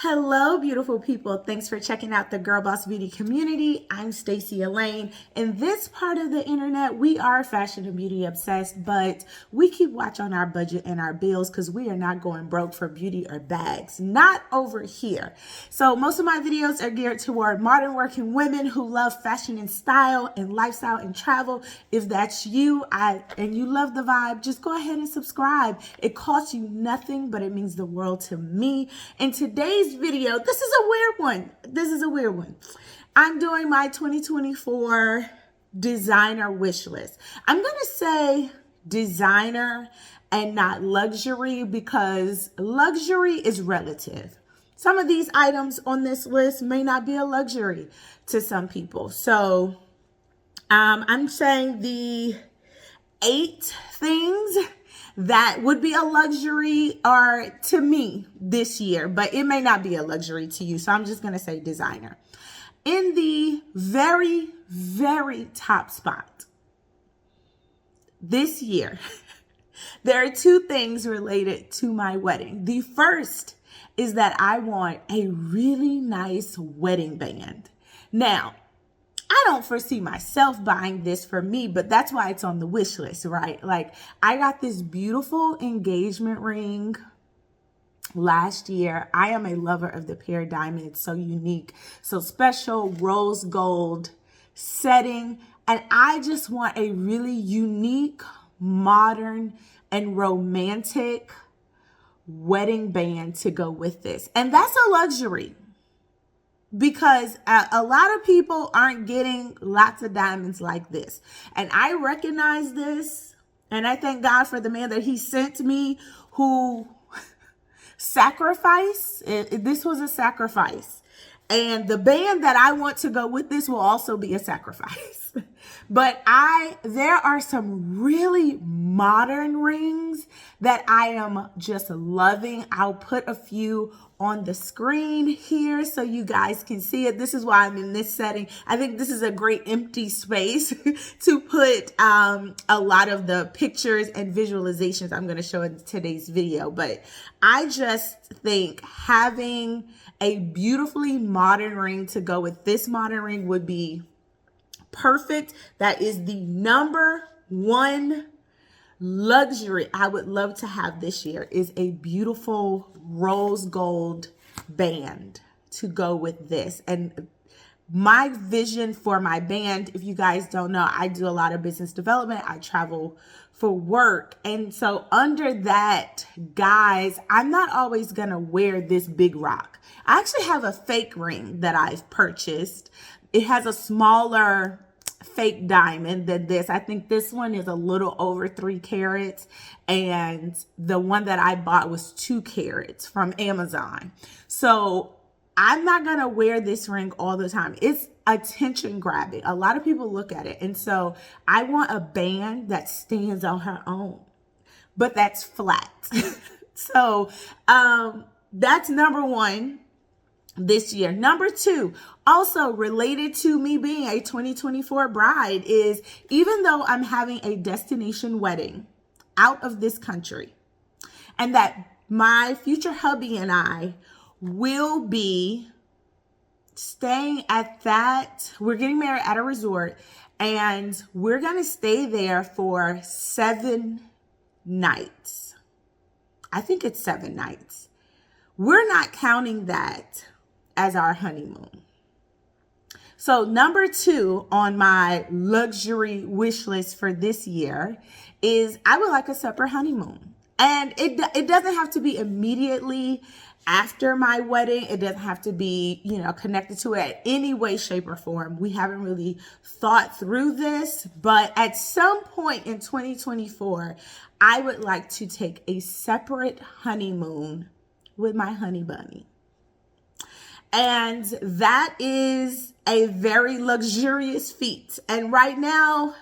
Hello, beautiful people. Thanks for checking out the Girl Boss Beauty community. I'm Stacey Elaine. In this part of the internet, we are fashion and beauty obsessed, but we keep watch on our budget and our bills because we are not going broke for beauty or bags. Not over here. So most of my videos are geared toward modern working women who love fashion and style and lifestyle and travel. If that's you and you love the vibe, just go ahead and subscribe. It costs you nothing, but it means the world to me. In today's video, this is a weird one. I'm doing my 2024 designer wish list. I'm going to say designer and not luxury because luxury is relative. Some of these items on this list may not be a luxury to some people. So I'm saying the 8 things that would be a luxury are to me this year, but it may not be a luxury to you. So I'm just going to say designer. In the very, very top spot this year, there are 2 things related to my wedding. The first is that I want a really nice wedding band. Now, I don't foresee myself buying this for me, but that's why it's on the wish list, right? Like, I got this beautiful engagement ring last year. I am a lover of the pear diamond. It's so unique, so special, rose gold setting. And I just want a really unique, modern, and romantic wedding band to go with this. And that's a luxury. Because a lot of people aren't getting lots of diamonds like this. And I recognize this. And I thank God for the man that he sent me who sacrificed. This was a sacrifice. And the band that I want to go with this will also be a sacrifice. But there are some really modern rings that I am just loving. I'll put a few on the screen here so you guys can see it. This is why I'm in this setting. I think this is a great empty space to put a lot of the pictures and visualizations I'm going to show in today's video. But I just think having a beautifully modern ring to go with this modern ring would be perfect. That is the number one luxury I would love to have this year, is a beautiful rose gold band to go with this. And my vision for my band, if you guys don't know, I do a lot of business development. I travel for work. And so under that, guys, I'm not always going to wear this big rock. I actually have a fake ring that I've purchased. It has a smaller fake diamond than this. I think this one is a little over 3 carats, and the one that I bought was 2 carats from Amazon. So I'm not gonna wear this ring all the time. It's attention grabbing. A lot of people look at it, and so I want a band that stands on her own, but that's flat. So that's number 1 this year. Number 2, also related to me being a 2024 bride, is even though I'm having a destination wedding out of this country, and that my future hubby and I will be staying at that, we're getting married at a resort, and we're going to stay there for 7 nights. I think it's 7 nights. We're not counting that as our honeymoon. So number 2 on my luxury wish list for this year is I would like a separate honeymoon. And it doesn't have to be immediately after my wedding. It doesn't have to be, connected to it in any way, shape, or form. We haven't really thought through this, but at some point in 2024, I would like to take a separate honeymoon with my honey bunny. And that is a very luxurious feat. And right now,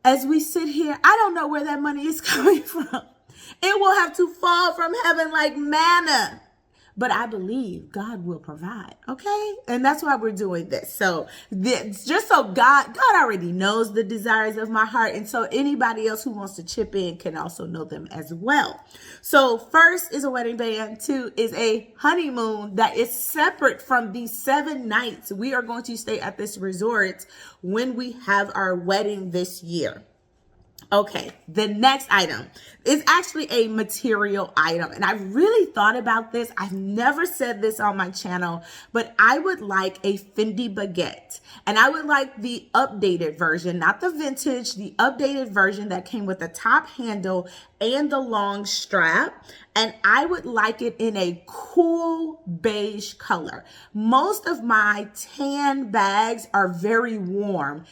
as we sit here, I don't know where that money is coming from. It will have to fall from heaven like manna. but I believe God will provide. Okay. And that's why we're doing this. So just so God already knows the desires of my heart. And so anybody else who wants to chip in can also know them as well. So first is a wedding band. Two is a honeymoon that is separate from these 7 nights we are going to stay at this resort when we have our wedding this year. Okay, the next item is actually a material item. And I've really thought about this. I've never said this on my channel, but I would like a Fendi baguette. And I would like the updated version, not the vintage, the updated version that came with the top handle and the long strap. And I would like it in a cool beige color. Most of my tan bags are very warm.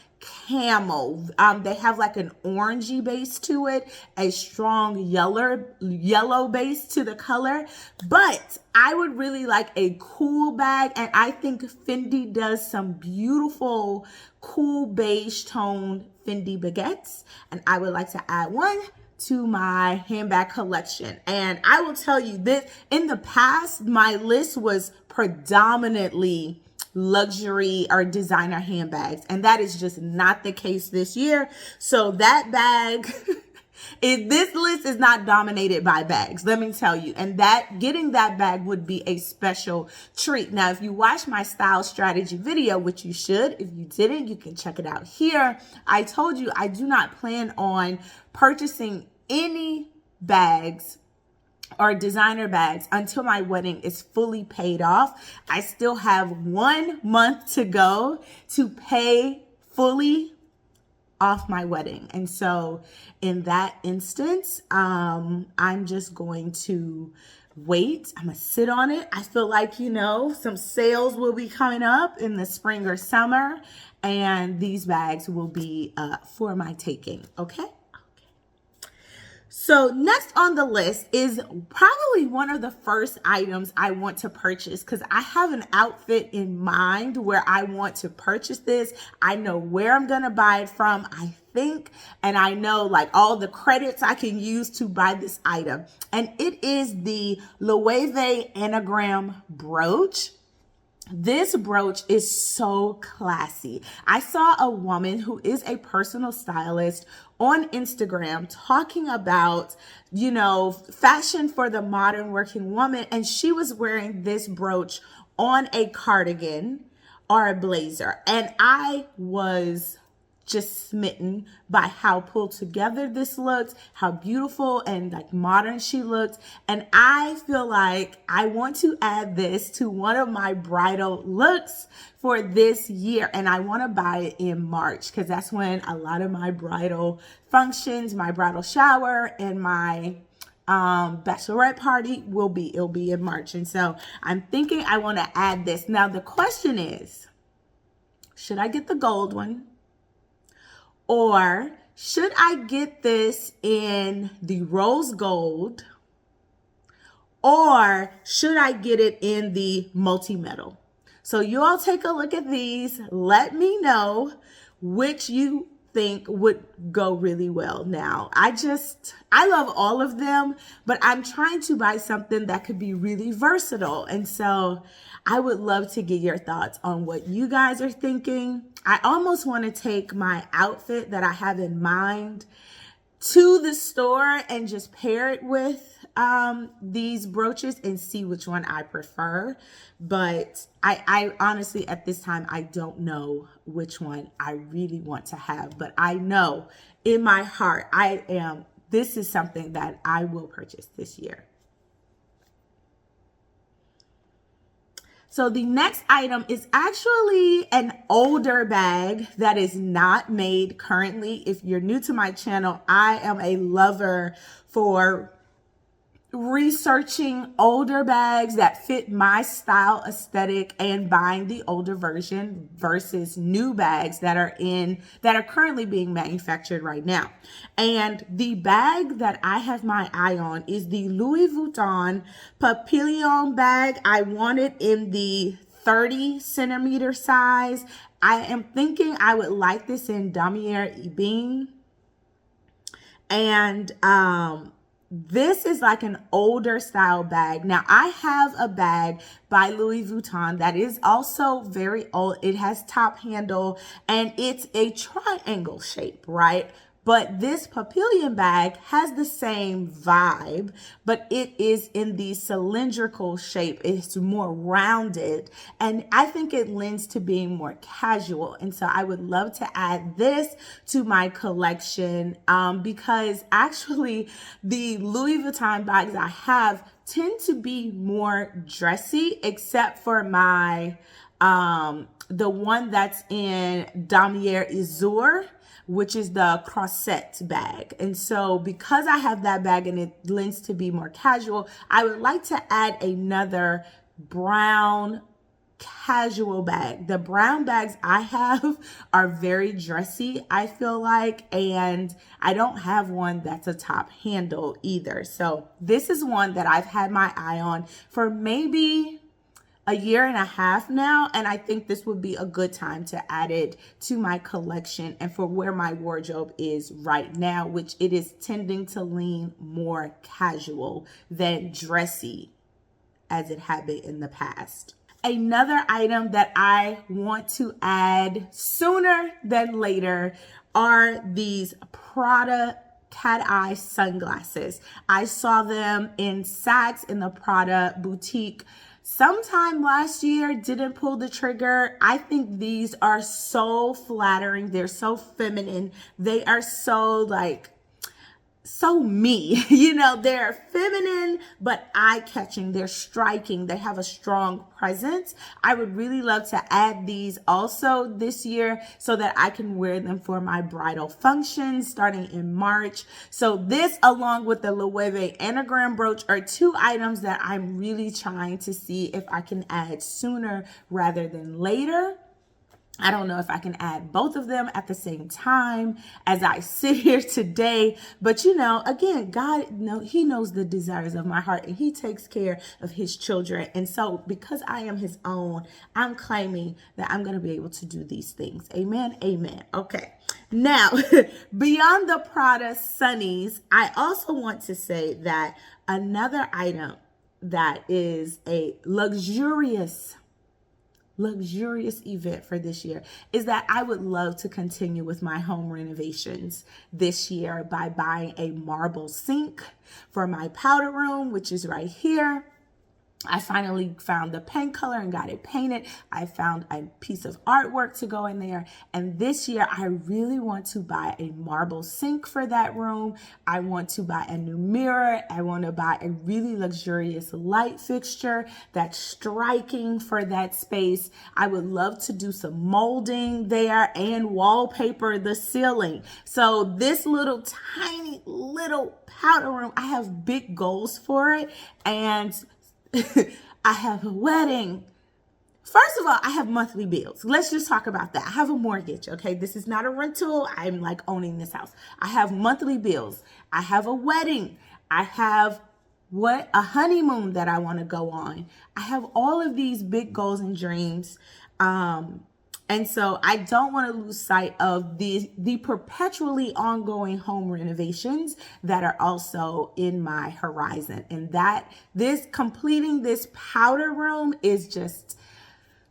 Camel. They have like an orangey base to it, a strong yellow base to the color, but I would really like a cool bag, and I think Fendi does some beautiful cool beige tone Fendi baguettes, and I would like to add one to my handbag collection. And I will tell you this, in the past, my list was predominantly luxury or designer handbags, and that is just not the case this year. So that bag this list is not dominated by bags, let me tell you, and that getting that bag would be a special treat. Now, if you watch my style strategy video, which you should, if you didn't, you can check it out here. I told you I do not plan on purchasing any bags or designer bags until my wedding is fully paid off. I still have 1 month to go to pay fully off my wedding. And so in that instance, I'm just going to wait. I'm gonna sit on it. I feel like, some sales will be coming up in the spring or summer, and these bags will be for my taking. Okay. So next on the list is probably one of the first items I want to purchase, because I have an outfit in mind where I want to purchase this. I know where I'm going to buy it from, I think, and I know like all the credits I can use to buy this item. And it is the Loewe anagram brooch. This brooch is so classy. I saw a woman who is a personal stylist on Instagram talking about, fashion for the modern working woman. And she was wearing this brooch on a cardigan or a blazer. And I was just smitten by how pulled together this looked, how beautiful and like modern she looked. And I feel like I want to add this to one of my bridal looks for this year. And I want to buy it in March, because that's when a lot of my bridal functions, my bridal shower, and my bachelorette party will be. It'll be in March. And so I'm thinking I want to add this. Now the question is, should I get the gold one? Or should I get this in the rose gold? Or should I get it in the multi-metal? So you all take a look at these. Let me know which you think would go really well. Now, I love all of them, but I'm trying to buy something that could be really versatile. And so I would love to get your thoughts on what you guys are thinking. I almost want to take my outfit that I have in mind to the store and just pair it with these brooches and see which one I prefer. But I honestly, at this time, I don't know which one I really want to have. But I know in my heart, this is something that I will purchase this year. So the next item is actually an older bag that is not made currently. If you're new to my channel, I am a lover for researching older bags that fit my style aesthetic and buying the older version versus new bags that are currently being manufactured right now. And the bag that I have my eye on is the Louis Vuitton Papillon bag. I want it in the 30 centimeter size. I am thinking I would like this in Damier Ebene. And This is like an older style bag. Now, I have a bag by Louis Vuitton that is also very old. It has top handle and it's a triangle shape, right? But this Papillion bag has the same vibe, but it is in the cylindrical shape. It's more rounded, and I think it lends to being more casual. And so I would love to add this to my collection because actually the Louis Vuitton bags I have tend to be more dressy, except for my the one that's in Damier Azur, which is the Croisette bag. And so because I have that bag and it lends to be more casual, I would like to add another brown casual bag. The brown bags I have are very dressy, I feel like, and I don't have one that's a top handle either. So this is one that I've had my eye on for maybe a year and a half now, and I think this would be a good time to add it to my collection and for where my wardrobe is right now, which it is tending to lean more casual than dressy as it had been in the past. Another item that I want to add sooner than later are these Prada cat eye sunglasses. I saw them in Saks in the Prada boutique sometime last year, didn't pull the trigger. I think these are so flattering. They're so feminine. They are so so me, they're feminine, but eye-catching. They're striking. They have a strong presence. I would really love to add these also this year so that I can wear them for my bridal functions starting in March. So this, along with the Loewe anagram brooch, are two items that I'm really trying to see if I can add sooner rather than later. I don't know if I can add both of them at the same time as I sit here today, but again, God, He knows the desires of my heart and He takes care of His children. And so because I am His own, I'm claiming that I'm going to be able to do these things. Amen. Amen. Okay. Now, beyond the Prada Sunnies, I also want to say that another item that is a luxurious event for this year is that I would love to continue with my home renovations this year by buying a marble sink for my powder room, which is right here. I finally found the paint color and got it painted. I found a piece of artwork to go in there. And this year, I really want to buy a marble sink for that room. I want to buy a new mirror. I want to buy a really luxurious light fixture that's striking for that space. I would love to do some molding there and wallpaper the ceiling. So this tiny little powder room, I have big goals for it. And I have a wedding. First of all, I have monthly bills. Let's just talk about that. I have a mortgage, okay? This is not a rental. I'm owning this house. I have monthly bills. I have a wedding. I have a honeymoon that I want to go on. I have all of these big goals and dreams. And so I don't want to lose sight of the perpetually ongoing home renovations that are also in my horizon. And completing this powder room is just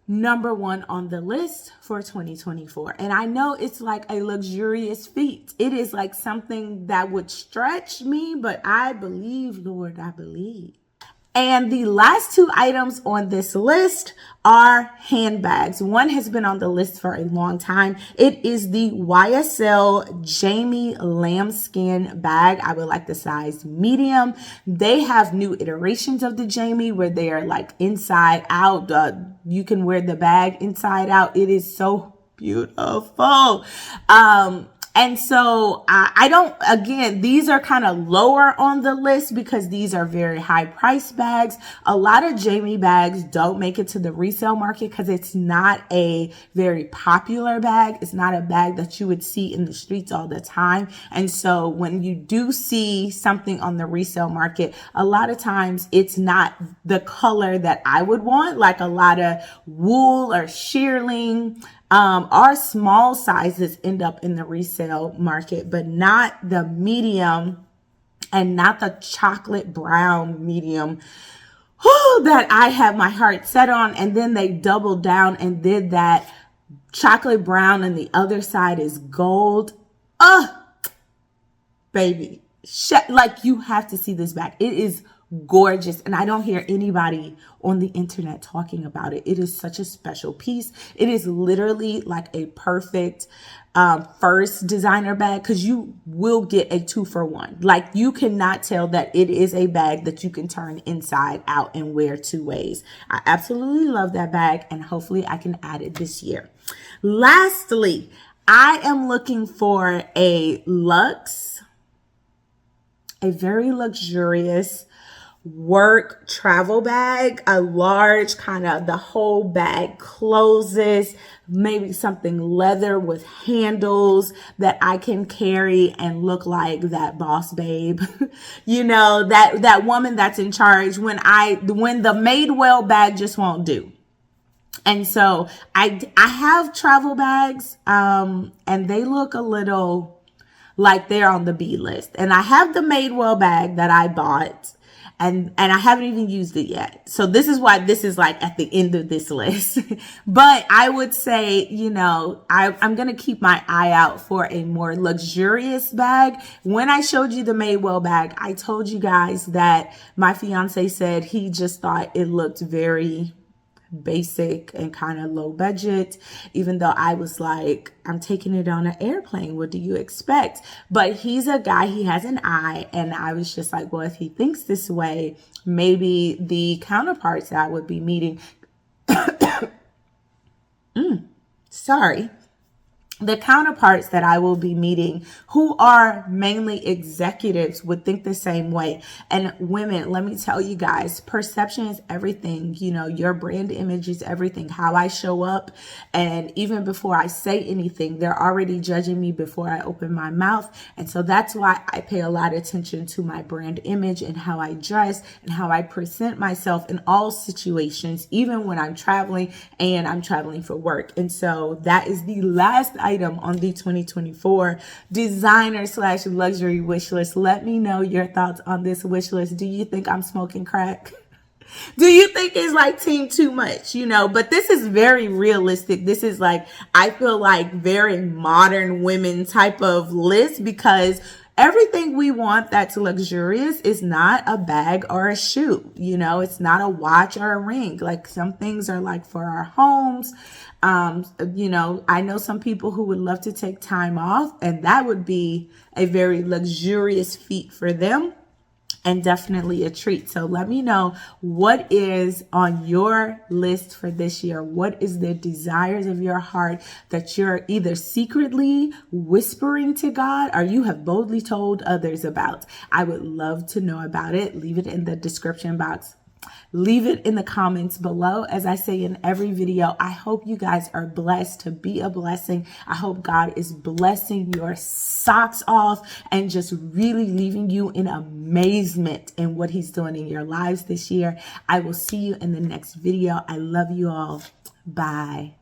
number one on the list for 2024. And I know it's like a luxurious feat. It is like something that would stretch me, but I believe, Lord, I believe. And the last two items on this list are handbags. One has been on the list for a long time. It is the YSL Jamie lambskin bag. I would like the size medium. They have new iterations of the Jamie where they are inside out. You can wear the bag inside out. It is so beautiful. And so these are kind of lower on the list because these are very high price bags. A lot of Jamie bags don't make it to the resale market because it's not a very popular bag. It's not a bag that you would see in the streets all the time. And so when you do see something on the resale market, a lot of times it's not the color that I would want, like a lot of wool or shearling. Our small sizes end up in the resale market, but not the medium and not the chocolate brown medium that I have my heart set on. And then they doubled down and did that chocolate brown and the other side is gold. Baby, like, you have to see this bag. It is gorgeous, and I don't hear anybody on the internet talking about it. It is such a special piece. It is literally like a perfect first designer bag, because you will get a 2-for-1. Like, you cannot tell that it is a bag that you can turn inside out and wear 2 ways. I absolutely love that bag, and hopefully I can add it this year. Lastly, I am looking for a very luxurious work travel bag, a large kind of, the whole bag closes, maybe something leather with handles that I can carry and look like that boss babe. You know, that woman that's in charge when the Madewell bag just won't do. And so I have travel bags, and they look a little like they're on the B list. And I have the Madewell bag that I bought, and I haven't even used it yet. So this is why this is like at the end of this list. But I would say, you know, I'm going to keep my eye out for a more luxurious bag. When I showed you the Madewell bag, I told you guys that my fiance said he just thought it looked very basic and kind of low budget, even though I was like, I'm taking it on an airplane, what do you expect? But he's a guy, he has an eye, and I was just like, well, if he thinks this way, maybe the counterparts that I would be meeting the counterparts that I will be meeting, who are mainly executives, would think the same way. And women, let me tell you guys, perception is everything. You know, your brand image is everything. How I show up, and even before I say anything, they're already judging me before I open my mouth. And so that's why I pay a lot of attention to my brand image and how I dress and how I present myself in all situations, even when I'm traveling and I'm traveling for work. And so that is the last item on the 2024 designer/luxury wish list. Let me know your thoughts on this wish list. Do you think I'm smoking crack? Do you think it's like team too much? You know, but this is very realistic. This is like, I feel like very modern women type of list, because everything we want that's luxurious is not a bag or a shoe. You know, it's not a watch or a ring. Like, some things are like for our homes. You know, I know some people who would love to take time off, and that would be a very luxurious feat for them, and definitely a treat. So let me know what is on your list for this year. What is the desires of your heart that you're either secretly whispering to God or you have boldly told others about? I would love to know about it. Leave it in the description box. Leave it in the comments below. As I say in every video, I hope you guys are blessed to be a blessing. I hope God is blessing your socks off and just really leaving you in amazement in what he's doing in your lives this year. I will see you in the next video. I love you all. Bye.